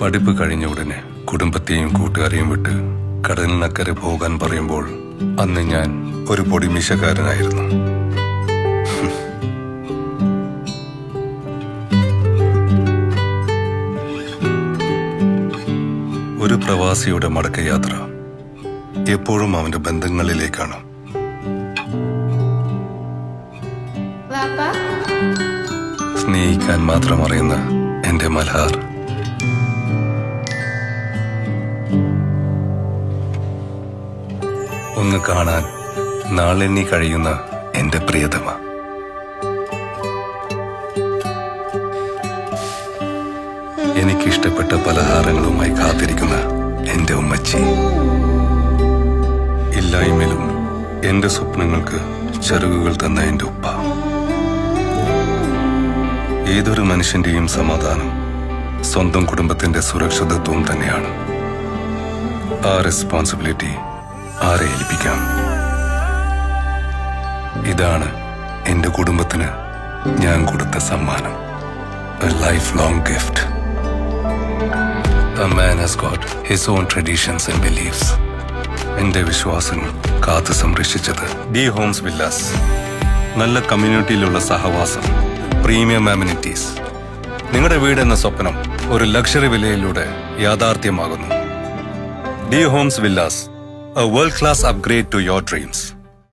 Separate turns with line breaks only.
പഠിപ്പ് കഴിഞ്ഞ ഉടനെ കുടുംബത്തെയും കൂട്ടുകാരെയും വിട്ട് കടലിനക്കരെ പോകാൻ പറയുമ്പോൾ അന്ന് ഞാൻ ഒരു പൊടിമീശക്കാരനായിരുന്നു. ഒരു പ്രവാസിയുടെ മടക്കയാത്ര എപ്പോഴും അവന്റെ ബന്ധങ്ങളിലേക്കാണ്. സ്നേഹിക്കാൻ മാത്രം അറിയുന്ന എന്റെ മൽഹാർ, ഒന്ന് കാണാൻ നാളെണ്ണി കഴിയുന്ന എന്റെ പ്രിയതമ, എനിക്കിഷ്ടപ്പെട്ട പലഹാരങ്ങളുമായി കാത്തിരിക്കുന്ന എന്റെ ഉമ്മച്ചി, ഇല്ലായ്മയിലും എന്റെ സ്വപ്നങ്ങൾക്ക് ചിറകുകൾ തന്ന എന്റെ ഉപ്പ. ഏതൊരു മനുഷ്യന്റെയും സമാധാനം സ്വന്തം കുടുംബത്തിന്റെ സുരക്ഷിതത്വം തന്നെയാണ്. ആ റെസ്പോൺസിബിലിറ്റി ആരെ ഏൽപ്പിക്കാം? ഇതാണ് എന്റെ കുടുംബത്തിന് ഞാൻ കൊടുത്ത സമ്മാനം. A lifelong gift. A man has got his own traditions and beliefs. എന്റെ വിശ്വാസങ്ങൾ കാത്തു സംരക്ഷിച്ചത് ഡി ഹോംസ് വില്ലാസ്. നല്ല കമ്മ്യൂണിറ്റിയിലുള്ള സഹവാസം, പ്രീമിയം അമ്യൂണിറ്റീസ്. നിങ്ങളുടെ വീട് എന്ന സ്വപ്നം ഒരു ലക്ഷറി വിലയിലൂടെ യാഥാർത്ഥ്യമാകുന്നു. D homes villas, a world-class upgrade to your dreams.